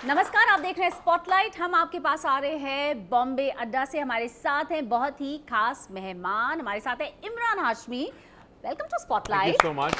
नमस्कार, आप देख रहे हैं स्पॉटलाइट। हम आपके पास आ रहे हैं बॉम्बे अड्डा से। हमारे साथ हैं बहुत ही खास मेहमान। हमारे साथ है Imran Hashmi. Welcome to spotlight. Thank you so much.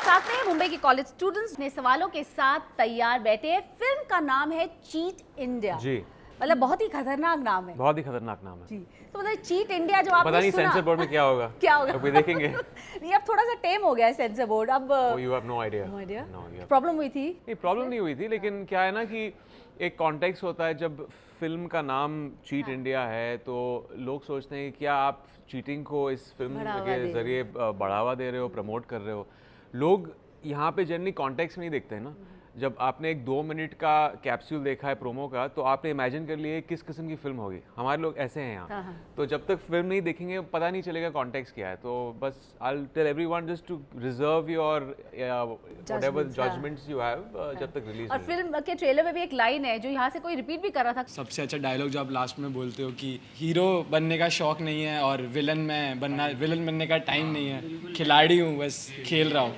साथ में मुंबई के कॉलेज स्टूडेंट्स ने सवालों के साथ तैयार बैठे हैं। फिल्म का नाम है चीट इंडिया। जी, मतलब बहुत ही खतरनाक नाम है। बहुत ही खतरनाक नाम है जी, तो मतलब चीट इंडिया जो आपने पता नहीं सुना, सेंसर बोर्ड में क्या होगा। क्या होगा अभी देखेंगे। नहीं, अब थोड़ा सा टेम हो गया है सेंसर बोर्ड। अब you have no idea. No idea. No idea. Problem हुई थी? नहीं, प्रॉब्लम नहीं हुई थी, लेकिन क्या है ना कि एक कॉन्टेक्स्ट होता है। जब फिल्म का नाम चीट इंडिया है तो लोग सोचते हैं कि क्या आप चीटिंग को इस फिल्म बढ़ावा के दे जरिए बढ़ावा दे रहे हो, प्रमोट कर रहे हो। लोग यहाँ पे जनरली कॉन्टेक्स्ट में नहीं देखते हैं ना। जब आपने एक 2 मिनट का कैप्सूल देखा है प्रोमो का, तो आपने इमेजिन कर लिए किस किस्म की फिल्म होगी। हमारे लोग ऐसे हैं यहाँ। हाँ। तो जब तक फिल्म नहीं देखेंगे पता नहीं चलेगा कॉन्टेक्स्ट क्या है। तो बस I will tell everyone just to reserve your whatever judgements you have जब तक रिलीज और फिल्म के ट्रेलर में भी एक लाइन है जो यहाँ से कोई रिपीट भी कर रहा था। सबसे अच्छा डायलॉग जो आप लास्ट में बोलते हो कि हीरो बनने का शौक नहीं है और विलन बनने का टाइम नहीं है, खिलाड़ी हूँ, बस खेल रहा हूँ।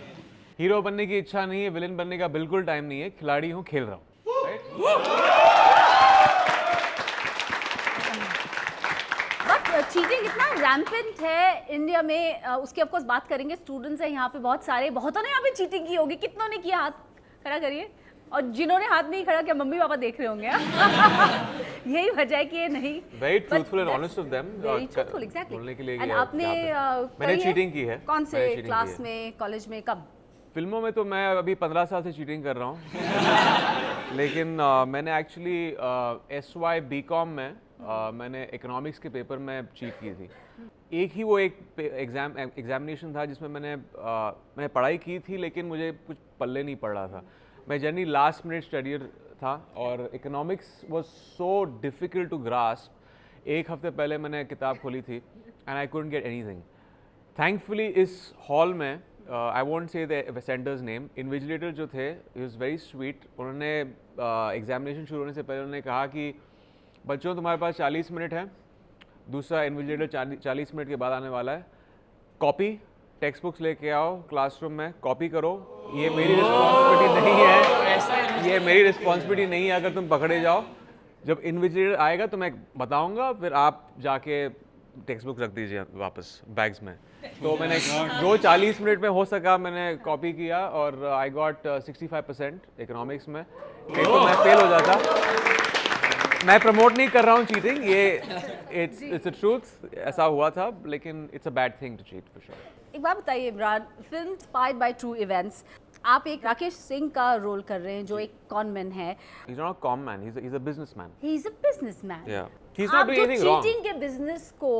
हीरो बनने की इच्छा नहीं है, विलेन बनने का बिल्कुल टाइम नहीं है, खिलाड़ी हूँ, खेल रहा हूँ। बट चीटिंग इतना रैम्पेंट है इंडिया में, उसकी ऑफ कोर्स बात करेंगे। स्टूडेंट्स हैं यहाँ पे बहुत सारे, बहुतों ने यहाँ पे चीटिंग की होगी। कितनों ने किया? हाथ खड़ा करिए। और जिन्होंने हाथ नहीं खड़ा किया, मम्मी पापा देख रहे होंगे। यही वजह है कि ये नहीं। Very truthful and honest of them. Very truthful, exactly. बोलने के लिए एंड गया आपने यहाँ पे। मैंने चीटिंग की है। कौन से मैंने cheating क्लास की है। में, कॉलेज में, कब? फिल्मों में तो मैं अभी 15 साल से चीटिंग कर रहा हूँ। लेकिन मैंने एक्चुअली SY BCom में मैंने इकोनॉमिक्स के पेपर में चीट की थी। एक ही वो एक एग्जामिनेशन था जिसमें मैंने पढ़ाई की थी, लेकिन मुझे कुछ पल्ले नहीं पड़ रहा था। मैं जनरली लास्ट मिनट स्टडियर था और economics was so difficult to grasp. एक हफ्ते पहले मैंने किताब खोली थी and I couldn't get anything. Thankfully इस हॉल में I won't say the centre's name, invigilator जो थे, ही वाज वेरी स्वीट। उन्होंने एग्जामिनेशन शुरू होने से पहले उन्होंने कहा कि बच्चों तुम्हारे पास 40 मिनट है, दूसरा इन्विजिलेटर 40 मिनट के बाद आने वाला है, कॉपी टेक्स्ट बुक्स लेके आओ क्लासरूम में, कॉपी करो। ये मेरी रिस्पॉन्सिबिलिटी नहीं है, ये मेरी रिस्पॉन्सिबिलिटी नहीं है अगर तुम पकड़े जाओ। जब इन्विजिलेटर आएगा तो मैं बताऊंगा, फिर आप जाके टेक्स्ट बुक रख दीजिए वापस बैग्स में। तो मैंने जो 40 मिनट में हो सका मैंने कॉपी किया और आई गॉट 65% इकोनॉमिक्स में। नहीं तो मैं फेल हो जाता। मैं प्रमोट नहीं कर रहा हूँ चीटिंग, ये इट्स अ ट्रूथ, ऐसा हुआ था, लेकिन it's a bad thing to cheat for sure. एक बात बताइए Imran, film inspired by true events. आप एक राकेश सिंह का रोल कर रहे हैं जो एक कॉनमैन है। He's not a con man, he's a businessman. He is a businessman. Yeah. He's not doing anything wrong. Cheating के बिजनेस को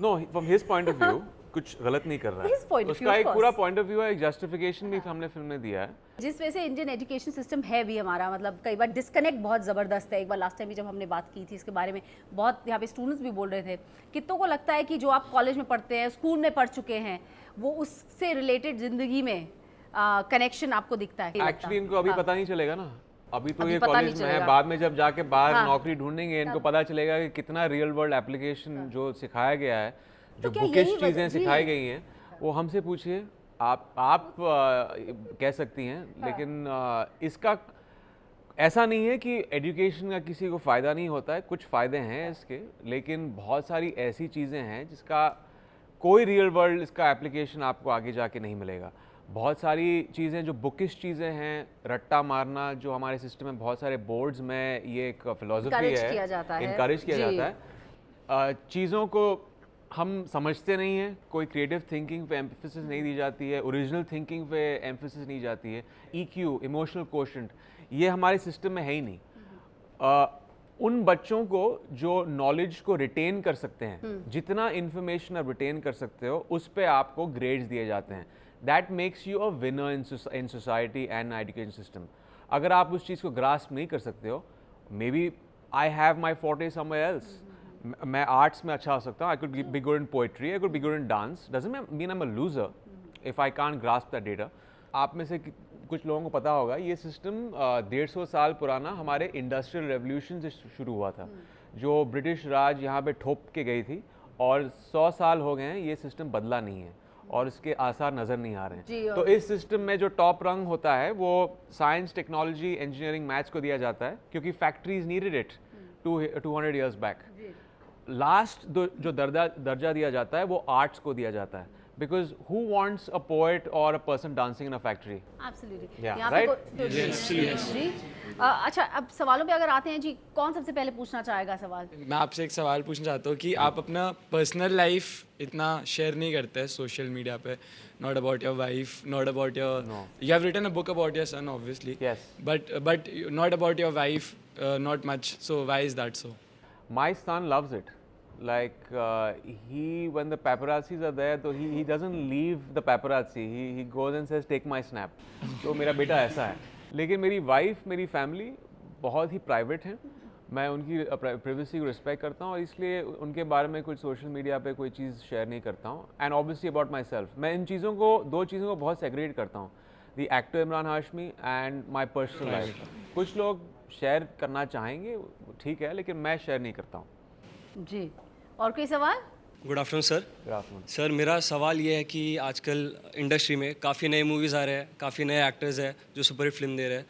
No, from his point of view, कुछ गलत नहीं कर रहा His point है। of view, उसका of एक course. पूरा पॉइंट ऑफ व्यू है, एक जस्टिफिकेशन भी हमने फिल्म में दिया है। जिस वजह से इंडियन एजुकेशन सिस्टम है भी हमारा, मतलब कई बार डिस्कनेक्ट बहुत ज़बरदस्त है। एक बार लास्ट टाइम भी जब हमने बात की थी इसके बारे में, बहुत यहाँ पे स्टूडेंट्स भी बोल रहे थे। कितनों को लगता है कि जो आप कॉलेज में पढ़ते हैं, स्कूल में पढ़ चुके हैं, वो उससे रिलेटेड ज़िंदगी में कनेक्शन आपको दिखता है? एक्चुअली इनको अभी पता नहीं चलेगा ना। अभी तो अभी ये पता नहीं कॉलेज में है, चलेगा। बाद में जब जाके बाहर हाँ। नौकरी ढूंढेंगे इनको पता चलेगा कि कितना रियल वर्ल्ड एप्लीकेशन जो सिखाया गया है, जो क्या बुकिश यही चीज़ें जी। सिखाई गई हैं, वो हमसे पूछिए। आप कह सकती हैं, लेकिन इसका ऐसा नहीं है कि एजुकेशन का किसी को फ़ायदा नहीं होता है। कुछ फ़ायदे हैं इसके, लेकिन बहुत सारी ऐसी चीज़ें हैं जिसका कोई रियल वर्ल्ड इसका एप्लीकेशन आपको आगे जाके नहीं मिलेगा। बहुत सारी चीज़ें जो बुकिश चीज़ें हैं, रट्टा मारना, जो हमारे सिस्टम में बहुत सारे बोर्ड्स में ये एक फिलॉसफी Encourage है, किया जाता है। इनकरेज किया जी। जाता है। चीज़ों को हम समझते नहीं हैं, कोई क्रिएटिव थिंकिंग पे एम्फेसिस नहीं दी जाती है, ओरिजिनल थिंकिंग पे एम्फेसिस नहीं जाती है। EQ, इमोशनल कोशेंट, ये हमारे सिस्टम में है ही नहीं। उन बच्चों को जो नॉलेज को रिटेन कर सकते हैं, जितना इन्फॉर्मेशन आप रिटेन कर सकते हो, उस पे आपको ग्रेड्स दिए जाते हैं। That makes you a winner in society and education system. अगर आप उस चीज़ को ग्रास्प नहीं कर सकते हो, maybe I have my forte somewhere else. मैं आर्ट्स में अच्छा हो सकता हूँ, I could be good in poetry, I could be good in dance, doesn't mean I am a loser if I can't grasp that data. आप में से कुछ लोगों को पता होगा, ये सिस्टम 150 साल पुराना हमारे इंडस्ट्रियल रेवोल्यूशन से शुरू हुआ था, जो ब्रिटिश राज यहाँ पे ठोप के गई थी, और 100 साल हो गए हैं ये सिस्टम बदला नहीं है। और इसके आसार नज़र नहीं आ रहे जी, हैं। और- तो इस सिस्टम में जो टॉप रंग होता है वो साइंस, टेक्नोलॉजी, इंजीनियरिंग, मैथ्स को दिया जाता है क्योंकि factories needed it 200 years back. Last जो दर्जा दिया जाता है वो आर्ट्स को दिया जाता है, because who wants a poet और a person dancing in a factory? Absolutely. Yeah, यहाँ पे right? जी। अच्छा, अब सवालों पे अगर आते हैं जी, कौन सबसे पहले पूछना चाहेगा सवाल? मैं आपसे एक सवाल पूछना चाहता हूँ कि आप अपना पर्सनल लाइफ इतना शेयर नहीं करते हैं सोशल मीडिया पे, not about your wife, not about your, you have written a book about your son obviously, Yes. But not about your wife, not much, so why is that so? My son loves it. Like when the paparazzis are there, so he doesn't leave the paparazzi. He goes and says, "Take my snap." तो मेरा बेटा ऐसा है। लेकिन मेरी wife, मेरी family बहुत ही private है। मैं उनकी प्राइवेसी को रिस्पेक्ट करता हूँ और इसलिए उनके बारे में कुछ सोशल मीडिया पे कोई चीज़ शेयर नहीं करता हूँ। And obviously about my self, मैं इन चीज़ों को, दो चीज़ों को बहुत सेग्रीगेट करता हूँ, the actor Imran Hashmi and my personal life. कुछ लोग शेयर करना चाहेंगे, ठीक है, लेकिन मैं शेयर नहीं करता हूँ। जी, और कोई सवाल? Good afternoon sir. Good afternoon. Sir मेरा सवाल ये है कि आजकल इंडस्ट्री में काफ़ी नए मूवीज़ आ रहे हैं, काफ़ी नए एक्टर्स हैं जो सुपरहिट फिल्म दे रहे हैं,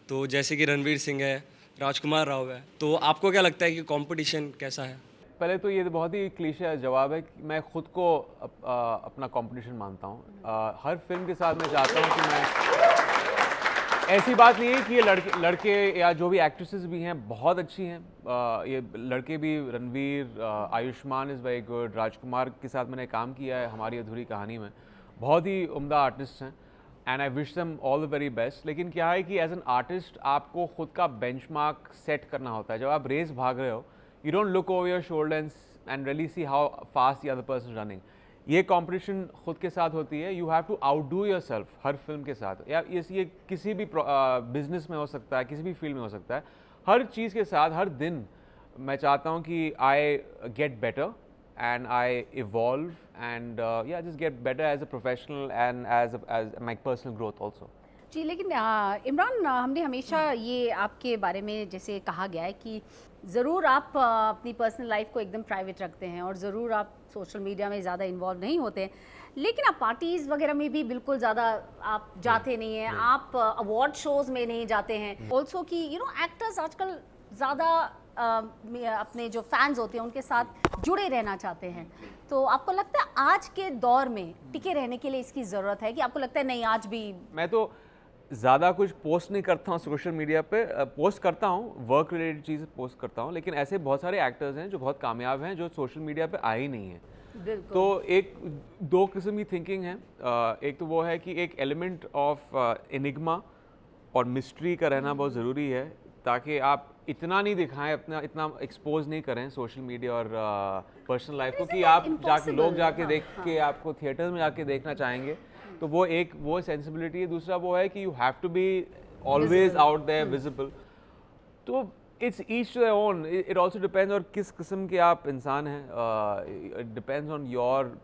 तो जैसे कि रणवीर सिंह है, राजकुमार राव है, तो आपको क्या लगता है कि कंपटीशन कैसा है? पहले तो ये बहुत ही क्लीशे जवाब है कि मैं खुद को अपना कंपटीशन मानता हूँ। हर फिल्म के साथ मैं चाहता हूँ कि मैं, ऐसी बात नहीं है कि ये लड़के या जो भी एक्ट्रेसेस भी हैं बहुत अच्छी हैं, ये लड़के भी, Ranveer, Ayushmann is very good, Rajkummar के साथ मैंने काम किया है हमारी अधूरी कहानी में, बहुत ही उम्दा आर्टिस्ट हैं and I wish them all the very best. लेकिन क्या है कि एज एन आर्टिस्ट आपको खुद का बेंचमार्क सेट करना होता है। जब आप रेस भाग रहे हो, you don't look over your shoulder and really see how fast the other person running. ये कंपटीशन खुद के साथ होती है, you have to outdo yourself हर फिल्म के साथ, या ये किसी भी बिजनेस में हो सकता है, किसी भी फील्ड में हो सकता है। हर चीज़ के साथ हर दिन मैं चाहता हूँ कि I get better and I evolve and yeah, just get better as a professional and as my personal growth also. जी, लेकिन इमरान, हमने हमेशा ये आपके बारे में जैसे कहा गया है कि ज़रूर आप अपनी पर्सनल लाइफ को एकदम प्राइवेट रखते हैं और ज़रूर आप सोशल मीडिया में ज़्यादा इन्वॉल्व नहीं होते हैं, लेकिन आप पार्टीज़ वगैरह में भी बिल्कुल ज़्यादा आप जाते नहीं हैं, आप अवार्ड शोज़ में नहीं जाते हैं। ऑल्सो कि एक्टर्स आजकल ज़्यादा अपने जो फैंस होते हैं उनके साथ जुड़े रहना चाहते हैं, तो आपको लगता है आज के दौर में टिके रहने के लिए इसकी ज़रूरत है कि आपको लगता है नहीं आज भी? मैं तो ज़्यादा कुछ पोस्ट नहीं करता हूँ सोशल मीडिया पे, पोस्ट करता हूँ वर्क रिलेटेड चीज़ें पोस्ट करता हूँ, लेकिन ऐसे बहुत सारे एक्टर्स हैं जो बहुत कामयाब हैं जो सोशल मीडिया पे आए ही नहीं हैं। बिल्कुल। तो एक दो किस्म की थिंकिंग है। एक तो वो है कि एक एलिमेंट ऑफ एनिग्मा और मिस्ट्री का रहना बहुत ज़रूरी है, ताकि आप इतना नहीं दिखाएं, अपना इतना एक्सपोज नहीं करें सोशल मीडिया और पर्सनल लाइफ को कि आप जाके लोग जाके देख के आपको थिएटर्स में जाके देखना चाहेंगे। तो वो सेंसिबिलिटी है। दूसरा वो है कि you have to be always out there visible. तो it's each to their own, it also depends और किस किस्म के आप इंसान हैं, it depends on your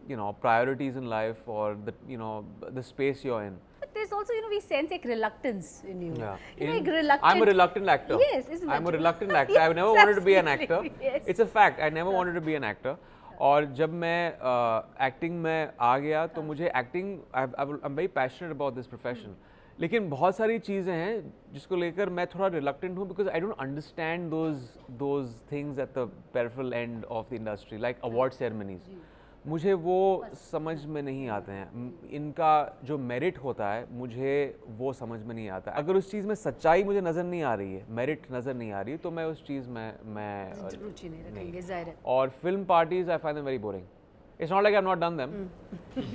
priorities in life और the space you are in. There's also, we sense a reluctance in you. Yeah. Like reluctant. I'm a reluctant actor. Yes, isn't that I'm a true? reluctant actor. Yes, I've never wanted to be an actor. absolutely, yes. It's a fact. I never wanted to be an actor. और जब मैं acting में आ गया तो मुझे acting, I'm very passionate about this profession. लेकिन बहुत सारी चीज़ें हैं जिसको लेकर मैं थोड़ा रिलक्टेंट हूँ, because I don't understand those things at the peripheral end of the industry, like award ceremonies. मुझे वो समझ में नहीं आते हैं। इनका जो मेरिट होता है मुझे वो समझ में नहीं आता। अगर उस चीज़ में सच्चाई मुझे नज़र नहीं आ रही है, मेरिट नज़र नहीं आ रही है, तो मैं उस चीज़ में रुचि नहीं रखेंगे, जाहिर है। और film parties I find them very boring. It's not like I have not done them,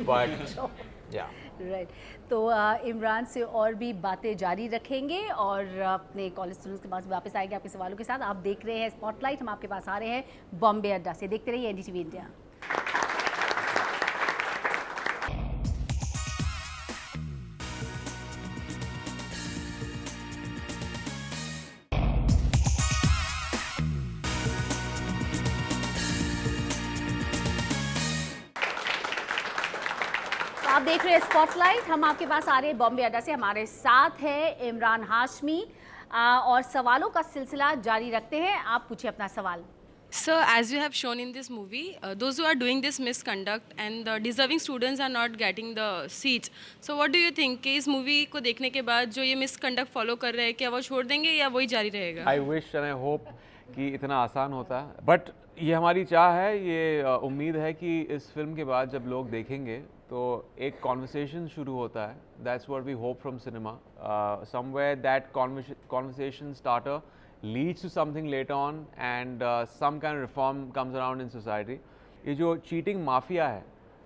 but या राइट। तो इमरान से और भी बातें जारी रखेंगे और अपने कॉलेज स्टूडेंट्स के पास वापस आएंगे आपके सवालों के साथ। आप देख रहे हैं स्पॉटलाइट, हम आपके पास आ रहे हैं बॉम्बे अड्डा से। देखते रहिए एनडीटीवी इंडिया। आप देख रहे हैं स्पॉटलाइट, हम आपके पास आ रहे हैं बॉम्बे अड्डा से। हमारे साथ है इमरान हाशमी और सवालों का सिलसिला जारी रखते हैं। आप पूछिए अपना सवाल। So, as you have shown in this movie, those who are doing this misconduct and the deserving students are not getting the seats. So, what do you think कि इस movie को देखने के बाद जो ये misconduct follow कर रहे हैं क्या वो छोड़ देंगे या वही जारी रहेगा? I wish and I hope कि इतना आसान होता, बट ये हमारी चाह है, ये उम्मीद है कि इस फिल्म के बाद जब लोग देखेंगे तो एक कॉन्वर्सेशन शुरू होता है. That's what we hope from cinema. Somewhere that conversation starter leads to something later on and some kind of reform comes around in society. ये जो चीटिंग माफिया है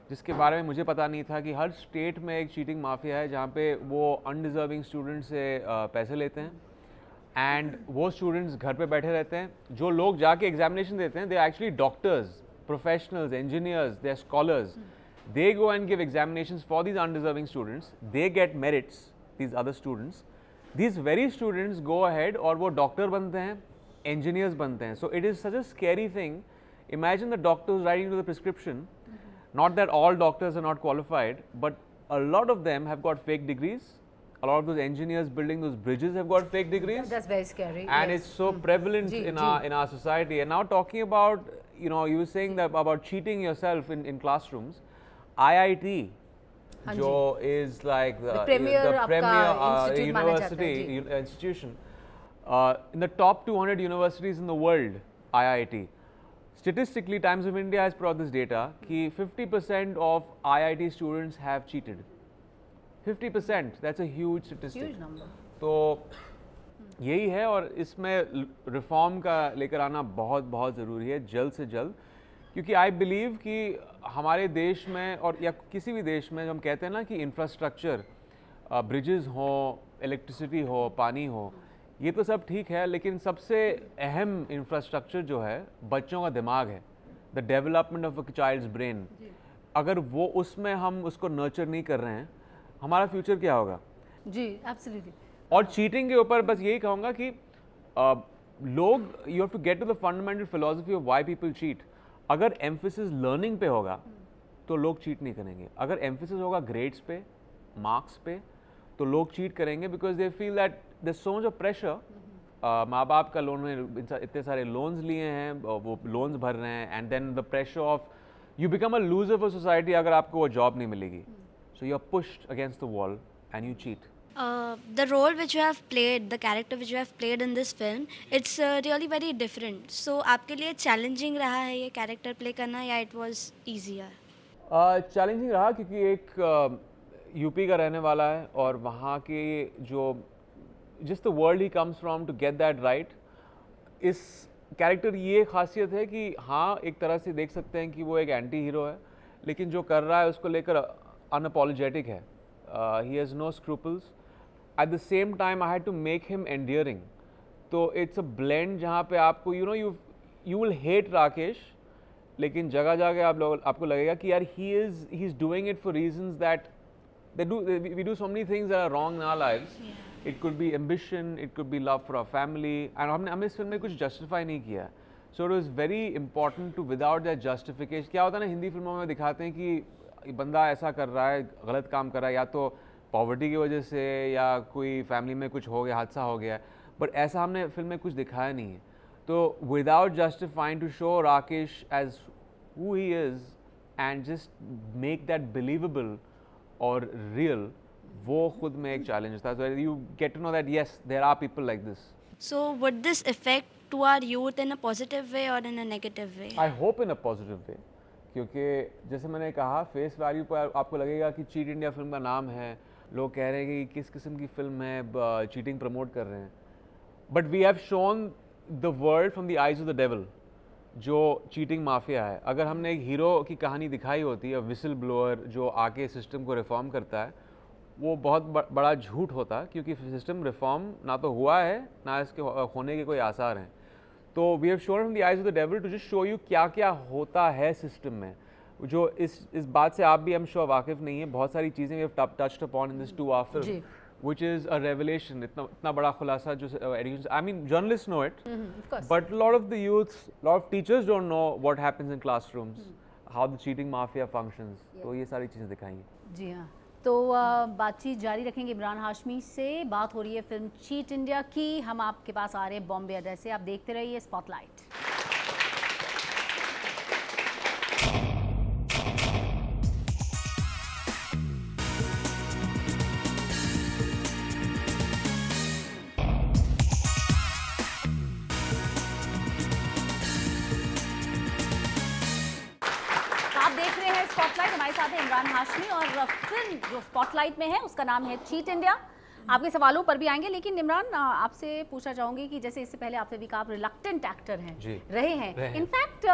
जिसके बारे में मुझे पता नहीं था कि हर स्टेट में एक चीटिंग माफिया है जहाँ पे वो अनडिजर्विंग स्टूडेंट से पैसे लेते हैं एंड वो स्टूडेंट्स घर पे बैठे रहते हैं. जो लोग जाके एग्जामिनेशन देते हैं they are actually doctors, professionals, engineers, they are scholars. They go and give examinations for these undeserving students. They get merits, these other students. These very students go ahead और वो डॉक्टर बनते हैं, engineers बनते हैं. So it is such a scary thing. Imagine the doctors writing to the prescription. Not that all doctors are not qualified, but a lot of them have got fake degrees. A lot of those engineers building those bridges have got fake degrees. That's very scary. And yes. it's so prevalent Ji, in ji. our society. And now talking about, you know, you were saying that about cheating yourself in classrums. IIT, हाँ जो is like The premier आपका institute माना जाता है, university ji. institution in the top 200 universities in the world. IIT. Statistically, Times of India has brought this data कि 50% of IIT students have cheated. 50%. That's a huge statistic. Huge number. तो यही है और इसमें reform का लेकर आना बहुत बहुत ज़रूरी है जल्द से जल्द, क्योंकि आई बिलीव कि हमारे देश में और या किसी भी देश में हम कहते हैं ना कि इंफ्रास्ट्रक्चर, ब्रिजेस हो, इलेक्ट्रिसिटी हो, पानी हो, ये तो सब ठीक है, लेकिन सबसे अहम इंफ्रास्ट्रक्चर जो है बच्चों का दिमाग है. The development of a child's brain. अगर वो उसमें हम उसको नर्चर नहीं कर रहे हैं, हमारा फ्यूचर क्या होगा? जी, एब्सोल्युटली. और चीटिंग के ऊपर बस यही कहूँगा कि लोग, you have to get to the fundamental philosophy of why people cheat. अगर एम्फेसिस लर्निंग पे होगा तो लोग चीट नहीं करेंगे. अगर एम्फेसिस होगा ग्रेड्स पे, मार्क्स पे, तो लोग चीट करेंगे because they feel that there so much of pressure. माँ बाप का लोन में इतने सारे लोन्स लिए हैं, वो लोन्स भर रहे हैं, and then the pressure of you become a loser for society अगर आपको वो जॉब नहीं मिलेगी. So you are pushed against the wall and you cheat. The role which you have played, the character which you have played in this film, it's really very different. So आपके लिए challenging रहा है ये character play करना या it was easier? Challenging रहा क्योंकि एक यूपी का रहने वाला है और वहाँ के जो जिस the world he comes from to get that right. इस कैरेक्टर ये खासियत है कि हाँ एक तरह से देख सकते हैं कि वो एक एंटी हीरो है, लेकिन जो कर रहा है उसको लेकर अनअपोलोजेटिक है. He has no scruples. At the same time I had to make him endearing. तो इट्स अ ब्लेंड जहाँ पे आपको यू विल हेट राकेश, लेकिन जगह जगह आपको लगेगा कि यार he is doing it for reasons that we do so many things that are wrong in our lives. It could be ambition, it could be love for our family, and हमने इस film में कुछ justify नहीं किया. So it was very important to, without that justification, क्या होता है ना हिंदी फिल्मों में दिखाते हैं कि बंदा ऐसा कर रहा है, गलत काम कर रहा है, या तो पॉवर्टी की वजह से या कोई फैमिली में कुछ हो गया, हादसा हो गया, बट ऐसा हमने फिल्म में कुछ दिखाया नहीं है. तो without justifying to show Rakesh as who he is and just make that believable और रियल, वो खुद में एक चैलेंज था. You get to know that yes there are people like this. So would this affect to our youth in a positive way or in a negative way? I hope in a positive way, क्योंकि जैसे मैंने कहा face value पर आपको लगेगा कि cheat India film का नाम है, लोग कह रहे हैं कि किस किस्म की फिल्म है, चीटिंग प्रमोट कर रहे हैं, but we have shown the world from the eyes of the devil, जो चीटिंग माफिया है. अगर हमने एक हीरो की कहानी दिखाई होती है, विसल ब्लोअर जो आके सिस्टम को रिफॉर्म करता है, वो बहुत बड़ा झूठ होता, क्योंकि सिस्टम रिफॉर्म ना तो हुआ है ना इसके होने के कोई आसार हैं. तो we have shown from the eyes of the devil to just show you क्या क्या होता है सिस्टम में, जो इस बात से आप भी हम श्योर वाकिफ नहीं है. बहुत सारी चीज़ें we have touched upon in this 2 hour film, which is a revelation. इतना बड़ा खुलासा जो education, I mean journalists know it, of course. but a lot of the youth, a lot of teachers don't know what happens in classrooms, how the cheating mafia functions. तो ये सारी चीज़ें दिखाएंगी. जी हाँ, तो बातचीत जारी रखेंगे. इमरान हाशमी से बात हो रही है फिल्म चीट इंडिया की. हम आपके पास आ रहे हैं बॉम्बे अड्रेस से. आप देखते रहिए स्पॉटलाइट. साथ हैं इमरान हाशमी और फिल्म जो स्पॉटलाइट में है उसका नाम है चीट इंडिया। आपके सवालों पर भी आएंगे, लेकिन इमरान आपसे पूछना चाहूंगी कि जैसे इससे पहले आपने भी कहा आप रिलक्टेंट एक्टर हैं, रहे हैं। इनफैक्ट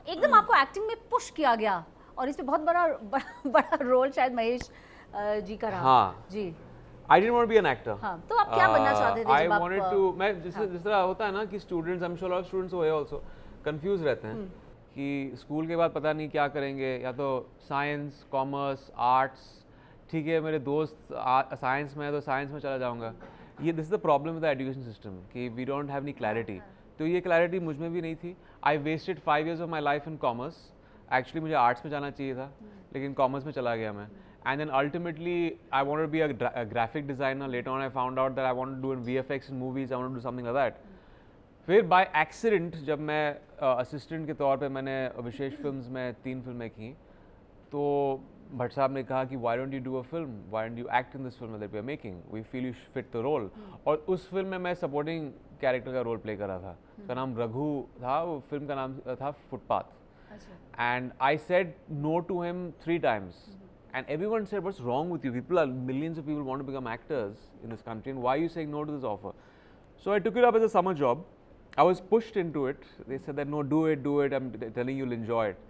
एकदम आपको एक्टिंग में पुश किया गया और इसमें बहुत बड़ा रोल शायद महेश जी का रहा। हाँ जी, I didn't want to be an actor. हाँ, तो आप क्या बनना चाहते थे I जब आप wanted to, मैं जिस तरह होता है ना कि students, I'm sure a lot of students हुए also कंफ्यूज रहते हैं कि स्कूल के बाद पता नहीं क्या करेंगे, या तो साइंस, कॉमर्स, आर्ट्स। ठीक है, मेरे दोस्त साइंस में है तो साइंस में चला जाऊंगा। ये this is the problem with the education system कि we don't have any clarity. तो ये क्लैरिटी मुझ में भी नहीं थी। I wasted 5 years of my life in commerce. Actually मुझे आर्ट्स में जाना चाहिए था, लेकिन कॉमर्स में चला गया मैं। And then ultimately, I wanted to be a graphic designer. Later on, I found out that I wanted to do in VFX in movies. I wanted to do something like that. फिर by accident जब मैं assistant के तौर पे मैंने विशेष films में 3 फिल्में की, तो भट्ट साहब ने कहा कि why don't you do a film? Why don't you act in this film that we are making? We feel you fit the role. और उस फिल्म में मैं supporting character का रोल प्ले कर रहा था। उसका नाम रघु था, वो फिल्म का नाम था footpath. And I said no to him 3 times. And everyone said, what's wrong with you? Millions of people want to become actors in this country, and why are you saying no to this offer? So I took it up as a summer job. I was pushed into it. They said that, no, do it. I'm telling you, you'll enjoy it.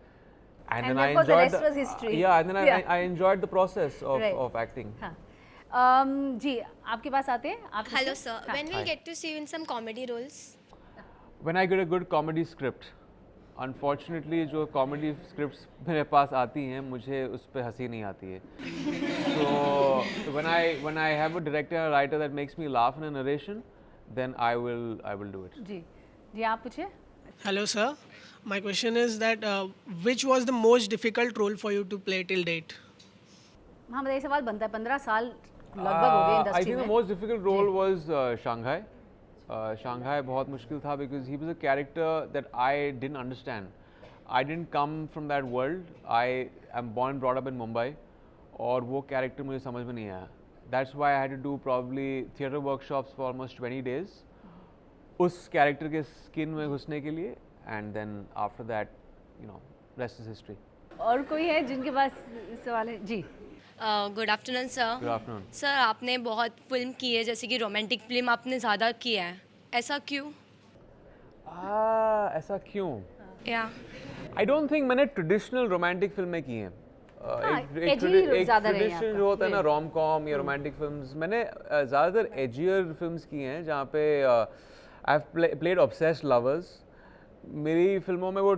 And then I of course enjoyed the rest was history. Yeah, and then Yeah. I enjoyed the process Right. of acting. हाँ। जी, आपके पास आते हैं आप। Hello sir, when we'll get to see you in some comedy roles? When I get a good comedy script. Unfortunately, जो comedy scripts मेरे पास आती हैं, मुझे उस पर हंसी नहीं आती है। So when I have a director and a writer that makes me laugh in a narration, then I will do it. जी, आप पूछिए। Hello, sir. My question is that which was the most difficult role for you to play till date? हाँ, मतलब ये सवाल बनता है। 15 साल लगभग हो गए I इंडस्ट्री think the में। most difficult role was Shanghai. Shanghai बहुत मुश्किल था because he was a character that I didn't understand. I didn't come from that world. I am born and brought up in Mumbai, और वो character मुझे समझ में नहीं आया. That's why I had to do probably theatre workshops for almost 20 days. उस character के skin में घुसने के लिए, and then after that, you know, rest is history. और कोई है जिनके पास सवाल है? जी। Good afternoon sir. Good afternoon. Sir आपने बहुत फिल्म की है, जैसे कि रोमांटिक फिल्म आपने ज़्यादा किया है, ऐसा क्यों? ऐसा क्यों? या I don't think मैंने ट्रेडिशनल रोमांटिक फिल्में की हैं। एक ज़्यादा रहे हैं ट्रेडिशन आपका। जो होता है ना, रोम कॉम या रोमांटिक फिल्म्स, मैंने ज़्यादातर एजियर फिल्म्स की हैं जहाँ पे I have played obsessed lovers. मेरी फिल्मों में वो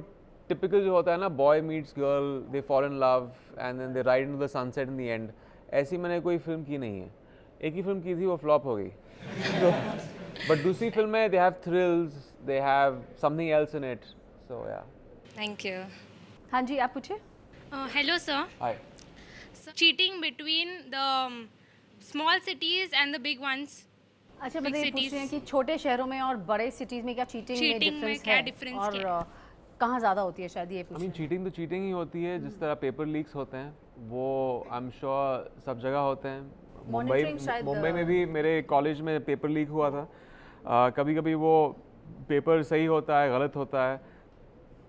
टिपिकल जो होता है ना, boy meets girl, they fall in love and then they ride into the sunset in the end, ऐसी मैंने कोई फिल्म की नहीं है। एक ही फिल्म की थी, वो फ्लॉप हो गई। बट दूसरी फिल्म में they have thrills, they have something else in it, so yeah. Thank you. हाँ जी, आप पूछिए। Hello, sir. Hi. Cheating between the small cities and the big ones. अच्छा, Big मतलब ये पूछ cities. रहे हैं कि छोटे शहरों में और बड़े सिटीज में क्या चीटिंग में Cheating में डिफरेंस क्या है, difference और क्या कहाँ ज़्यादा होती है, शायद ये पूछ आई रहे मीन चीटिंग तो चीटिंग ही होती है। जिस तरह पेपर लीक्स होते हैं, वो आई एम श्योर सब जगह होते हैं। Monitoring शायद, मुंबई में भी मेरे कॉलेज में पेपर लीक हुआ था। कभी कभी वो पेपर सही होता है, गलत होता है,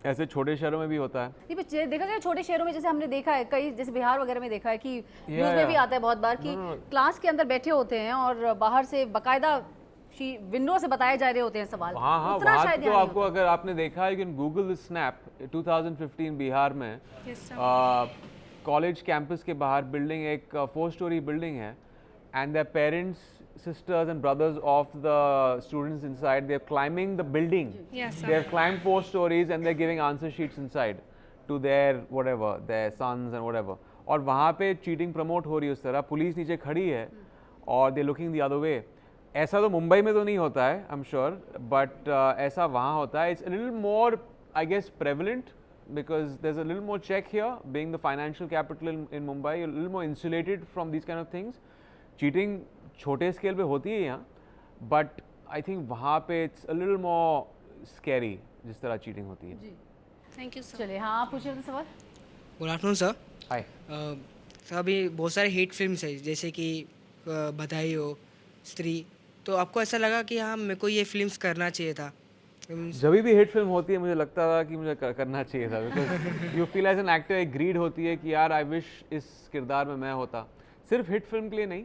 ऐसे छोटे शहरों में भी होता है। नहीं, पर देखा गया छोटे शहरों में, जैसे हमने देखा है कई, जैसे बिहार वगैरह में देखा है कि न्यूज़ में yeah. भी आता है बहुत बार कि क्लास के अंदर बैठे होते हैं और बाहर से बाकायदा विंडो से बताए जा रहे होते हैं सवाल। हाँ हाँ, उतना वहाँ शायद तो यहाँ नहीं आपको, अगर आपने देखा है, you can Google the snap 2015 Bihar में कॉलेज कैंपस के बाहर बिल्डिंग, एक 4 story बिल्डिंग है, and the parents, sisters and brothers of the students inside, they're climbing the building. Yes, sir. They have climbed 4 stories and they're giving answer sheets inside to their whatever, their sons and whatever. और वहाँ पे cheating promote हो रही है उस तरह, police नीचे खड़ी है और they looking the other way. ऐसा तो मुंबई में तो नहीं होता है, आई एम श्योर, बट ऐसा वहाँ होता है। It's a little more, I guess, prevalent because there's a little more check here, being the financial capital in Mumbai, a little more insulated from these kind of things. Cheating छोटे scale पे होती है यहाँ, but I think वहाँ पे it's a little more scary जिस तरह cheating होती है। Thank you, sir. चलिए, हाँ आप पूछिए अपना सवाल। Good afternoon sir. Hi. Sir अभी बहुत सारे हिट फिल्म्स है, जैसे कि बधाई हो, स्त्री, तो आपको ऐसा लगा कि हाँ मेरे को ये फिल्म्स करना चाहिए था, जब भी हिट फिल्म होती है मुझे लगता था कि मुझे करना चाहिए था, because you feel as an actor एक ग्रीड होती है कि यार आई विश इस किरदार में मैं होता। सिर्फ हिट फिल्म के लिए नहीं,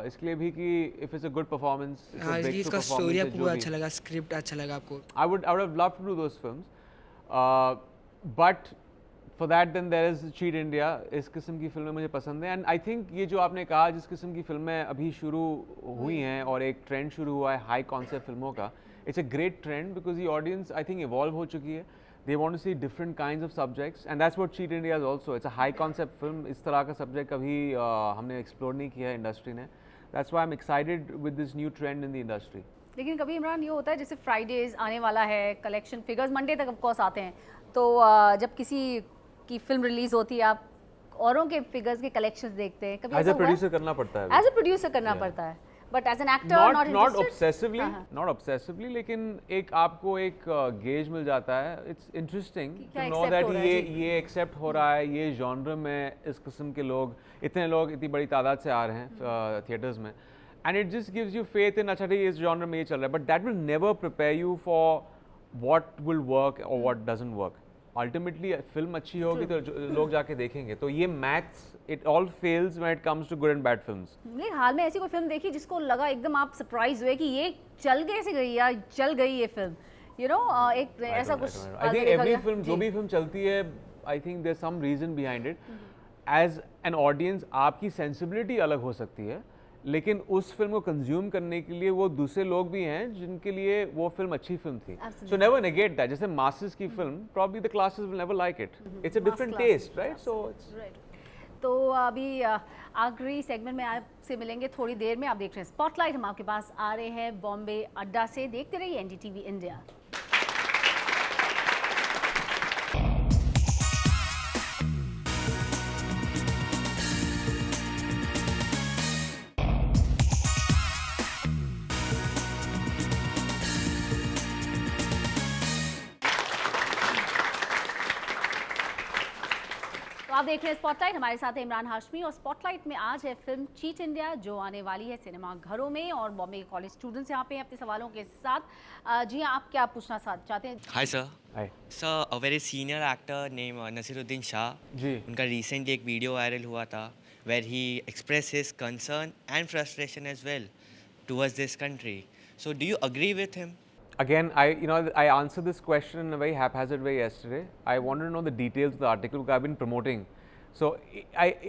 इसके लिए भी कि if it's a good performance, हाँ, इसका स्टोरी आपको अच्छा लगा, स्क्रिप्ट अच्छा लगा आपको? I would have loved to do those films, but for that then there is Cheat India। इस किस्म की फिल्में मुझे पसंद है, एंड आई थिंक ये जो आपने कहा जिस किस्म की फिल्में अभी शुरू हुई हैं और एक ट्रेंड शुरू हुआ है हाई कॉन्सेप्ट फिल्मों का, it's a great trend because ये ऑडियंस आई थिंक इवॉल्व हो चुकी है। They want to see different kinds of subjects and that's what cheat India is also. It's a high concept film. इस तरह का subject कभी हमने एक्सप्लोर नहीं किया है इंडस्ट्री ने। That's why I am excited with this new trend in the industry. लेकिन कभी इमरान ये होता है जैसे फ्राइडेज आने वाला है, कलेक्शन फिगर्स मंडे तक ऑफकोर्स आते हैं, तो जब किसी की फिल्म रिलीज होती है आप औरों के फिगर्स के कलेक्शंस देखते हैं, कभी एज ऐसा अ हुआ है? प्रोड्यूसर करना पड़ता है, एज अ प्रोड्यूसर करना पड़ता है, but as an actor not obsessively, लेकिन एक आपको एक गेज मिल जाता है। It's interesting to know that ये एक्सेप्ट हो रहा है, ये जॉनर में इस किस्म के लोग, इतने लोग इतनी बड़ी तादाद से आ रहे हैं थिएटर्स में, and it just gives you faith in अच्छा ठीक है इस जॉनर में ये चल रहा है, but that will never prepare you for what will work और what doesn't work. Ultimately film अच्छी होगी तो लोग जाके देखेंगे, तो ये maths it all fails when it comes to good and bad films. नहीं, हाल में ऐसी कोई फिल्म देखी जिसको लगा एकदम आप सरप्राइज हुए कि ये चल कैसे गई यार, चल गई ये फिल्म, यू नो, एक ऐसा कुछ? आई थिंक एवरी फिल्म, जो भी फिल्म चलती है, I think there some reason behind it. As an audience आपकी सेंसिबिलिटी अलग हो सकती है, लेकिन उस फिल्म को कंज्यूम करने के लिए वो दूसरे लोग भी हैं जिनके लिए वो फिल्म अच्छी फिल्म थी। So never negate that. जैसे मासेस की film, probably the classes will never like it, it's a different taste, right? So तो अभी आखिरी सेगमेंट में आपसे मिलेंगे थोड़ी देर में। आप देख रहे हैं स्पॉटलाइट, हम आपके पास आ रहे हैं बॉम्बे अड्डा से। देखते रहिए एनडीटीवी इंडिया। आप देख रहे हैं स्पॉटलाइट, हमारे साथ है इमरान हाशमी, और स्पॉटलाइट में आज है फिल्म चीट इंडिया जो आने वाली है सिनेमा घरों में, और बॉम्बे के कॉलेज स्टूडेंट्स यहाँ पे हैं अपने सवालों के साथ। जी आप क्या पूछना चाहते हैं? Hi sir. Hi sir, a very senior actor name Naseeruddin Shah ji, उनका रिसेंटली एक वीडियो वायरल हुआ था where he express his concern and frustration as well towards this country. So do you agree with him? again, I answered this question in a very haphazard way yesterday. I wanted to know the details of the article because I've been promoting. So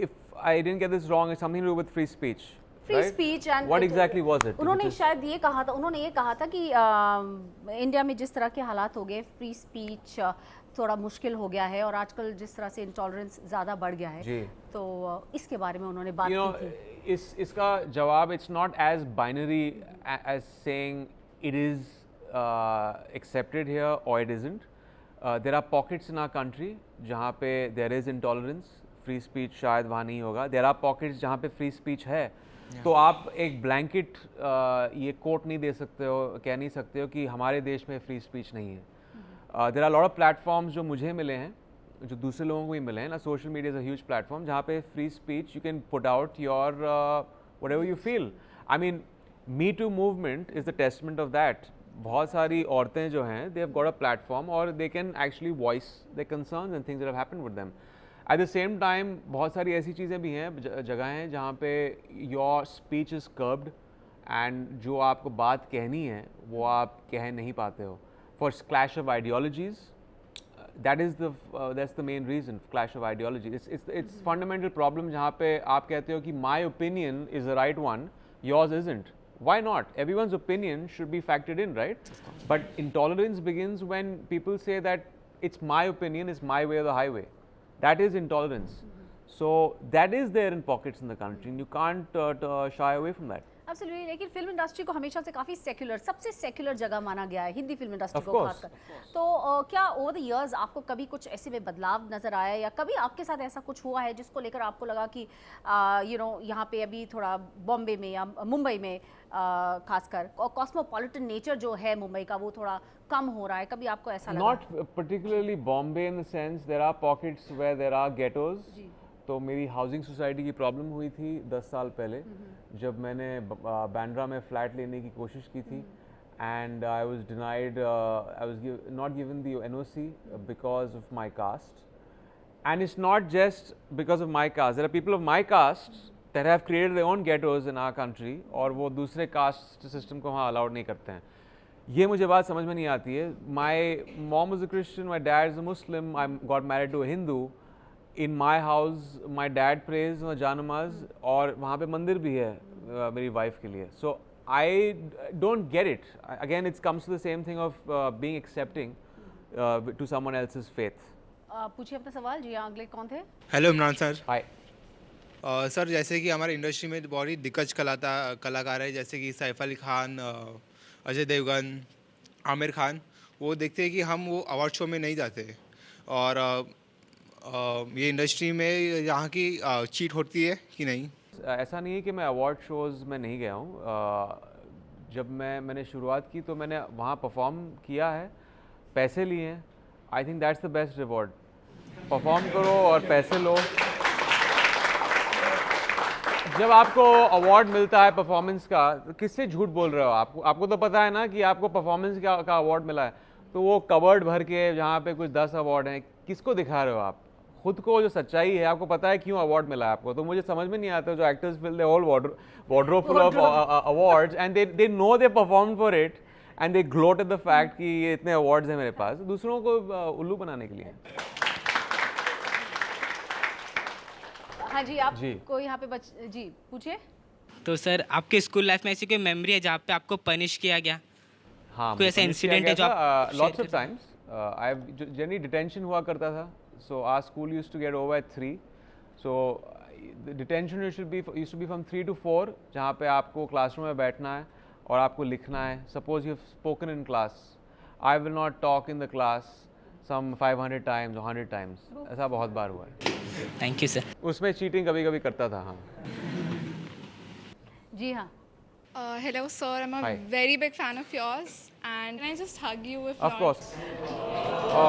if I didn't get this wrong, it's something to do with free speech. Free right? Speech and What exactly was it? उन्होंने Which is- शायद ये कहा था, उन्होंने ये कहा था कि इंडिया में जिस तरह के हालात हो गए, फ्री स्पीच थोड़ा मुश्किल हो गया है, और आजकल जिस तरह से इंटॉलरेंस ज़्यादा बढ़ गया है, जी, तो इसके बारे में उन्होंने बात you know, की थी। इसका जवाब it's not as binary as saying it is accepted here or it isn't. There are pockets in our country जहाँ पे there is intolerance, free speech शायद वहाँ नहीं होगा. There are pockets जहाँ पे free speech है. तो आप एक ब्लैंकेट ये कोट नहीं दे सकते हो, कह नहीं सकते हो कि हमारे देश में फ्री स्पीच नहीं है। There are lot of platforms जो मुझे मिले हैं, जो दूसरे लोगों को भी मिले हैं ना। Social media is a huge platform जहाँ पे free speech you can put out your whatever you feel. I mean me too movement is the testament of that. बहुत सारी औरतें जो हैं they have got a platform और they can actually voice the concerns and things that have happened with them. At the same time बहुत सारी ऐसी चीज़ें भी हैं, जगह हैं जहाँ पे your speech is curved and जो आपको बात कहनी है वो आप कह नहीं पाते हो for clash of ideologies. that's the main reason, clash of ideology. It's fundamental problem जहाँ पे आप कहते हो कि my opinion is the right one, yours isn't. Why not? Everyone's opinion should be factored in, right? But intolerance begins when people say that it's my opinion, it's my way or the highway. That is intolerance. So that is there in pockets in the country, and you can't shy away from that. Absolutely. लेकिन film industry को हमेशा से काफ़ी secular, सबसे secular जगह माना गया है, हिंदी फिल्म इंडस्ट्री Of को course. खासकर। तो क्या ओवर द इयर्स आपको कभी कुछ ऐसे में बदलाव नज़र आया, या कभी आपके साथ ऐसा कुछ हुआ है जिसको लेकर आपको लगा कि यू नो यहाँ पे अभी थोड़ा बॉम्बे में या मुंबई में खासकर कॉस्मोपॉलिटन नेचर जो है मुंबई का वो थोड़ा कम हो रहा है? कभी आपको ऐसा लगा? Not particularly Bombay in the sense there are pockets where there are ghettos. तो मेरी हाउसिंग सोसाइटी की प्रॉब्लम हुई थी 10 साल पहले, जब मैंने बांद्रा में फ़्लैट लेने की कोशिश की थी। and I was denied, not given the NOC because of my caste. And it's not just because of my caste. There are people of my caste that have created their own ghettos in our country, और वो दूसरे caste system को वहाँ allowed नहीं करते हैं. ये मुझे बात समझ में नहीं आती है. My mom was a Christian, my dad is a Muslim. I got married to a Hindu. In my house, my dad prays Janamaz, और वहाँ पे मंदिर भी है मेरी wife के लिए. So I don't get it. Again, it comes to the same thing of being accepting to someone else's faith. पूछिए अपना सवाल. जी हाँ, अगले कौन थे? Hello Imran sir. Hi. Sir जैसे कि हमारे इंडस्ट्री में बहुत ही दिग्गज कलाकार है, जैसे कि सैफ अली खान, अजय देवगन, आमिर खान. वो देखते हैं कि हम वो अवार्ड शो में नहीं जाते, और ये इंडस्ट्री में यहाँ की चीट होती है कि नहीं? ऐसा नहीं है कि मैं अवार्ड शोज़ में नहीं गया हूँ. जब मैंने शुरुआत की तो मैंने वहाँ परफॉर्म किया है, पैसे लिए हैं. I think that's the best reward. Perform करो और पैसे लो. जब आपको अवार्ड मिलता है परफॉर्मेंस का, तो किससे झूठ बोल रहे हो? आपको तो पता है ना कि आपको परफॉर्मेंस का अवार्ड मिला है. तो वो कवर्ड भर के जहाँ पे कुछ 10 अवार्ड हैं, किसको दिखा रहे हो आप? खुद को जो सच्चाई है, आपको पता है क्यों अवार्ड मिला है आपको. तो मुझे समझ में नहीं आता जो actors fill the whole wardrobe full of awards and they know they performed for it and they gloat at the fact कि ये इतने अवार्ड्स हैं मेरे पास. दूसरों को उल्लू बनाने के लिए. हाँ जी, आप को यहाँ पे जी पूछिए. तो सर आपके स्कूल लाइफ में ऐसी कोई मेमोरी है जहाँ पे आपको पनिश किया गया? हाँ, कोई ऐसा इंसिडेंट है जो आप lots of times generally detention हुआ करता था. So our school used to get over at 3. So the detention used to be from 3 to 4, जहाँ पे आपको क्लासरूम में बैठना है और आपको लिखना है. Suppose you have spoken in class, I will not talk in the class some 500 times or 100 times. ऐसा बहुत बार हुआ है. Thank you sir. उसमें चीटिंग कभी-कभी करता था. हाँ जी हाँ. Hello sir, I'm a Hi. very big fan of yours, and can I just hug you if of not? course. Oh.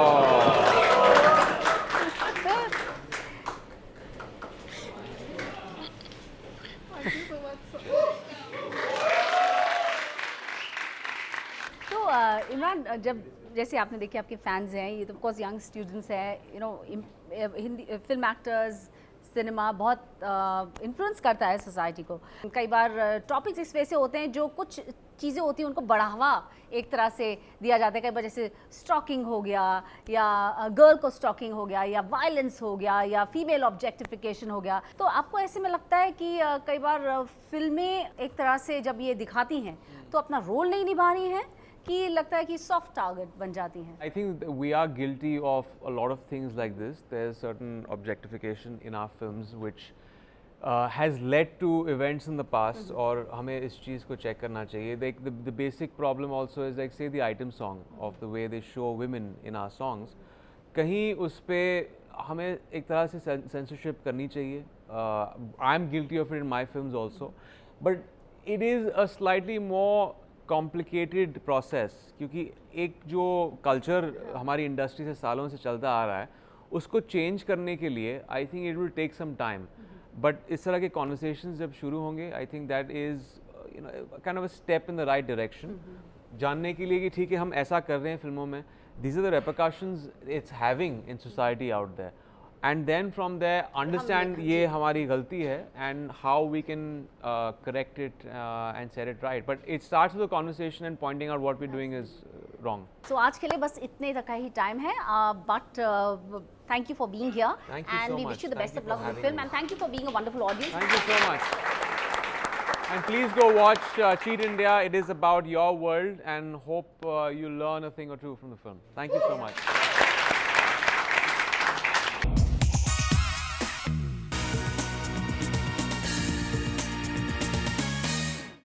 तो इमरान, जब जैसे आपने देखिए आपके फैंस हैं, ये तो ऑफकोर्स यंग स्टूडेंट्स हैं, you know, Hindi film actors, cinema बहुत इन्फ्लुएंस करता है सोसाइटी को. कई बार टॉपिक्स इस वजह से होते हैं, जो कुछ चीज़ें होती हैं उनको बढ़ावा एक तरह से दिया जाता है. कई बार जैसे स्टॉकिंग हो गया, या गर्ल को स्टॉकिंग हो गया, या वायलेंस हो गया, या फीमेल ऑब्जेक्टिफिकेशन हो गया. तो आपको ऐसे में लगता है कि कई बार फिल्में एक तरह से जब ये दिखाती हैं तो अपना रोल नहीं निभा रही हैं, कि लगता है कि सॉफ्ट टारगेट बन जाती हैं? I think we are guilty of a lot of things like this. There's certain objectification in our films which has led to events in the past, और हमें इस चीज़ को चेक करना चाहिए. Like the basic problem also is like say the item song of the way they show women in our songs. कहीं उस पे हमें एक तरह से censorship करनी चाहिए. I'm guilty of it in my films also, but it is a slightly more complicated process, क्योंकि एक जो कल्चर हमारी इंडस्ट्री से सालों से चलता आ रहा है, उसको चेंज करने के लिए I think it will take some time. But इस तरह के कॉन्वर्सेशंस जब शुरू होंगे, I think that is you know kind of a step in the right direction. जानने के लिए कि ठीक है हम ऐसा कर रहे हैं फिल्मों में, these are the repercussions it's having in society out there, and then from there understand ये हमारी गलती है and how we can correct it and set it right. But it starts with a conversation and pointing out what we're doing is wrong. So आज के लिए बस इतने तक का ही टाइम है, but thank you for being here. Thank you and so we much. wish you the Thank best you of luck for with the film, having and thank you for being a wonderful audience. Thank you so much. And please go watch Cheat India. It is about your world, and hope you learn a thing or two from the film. Thank you so much.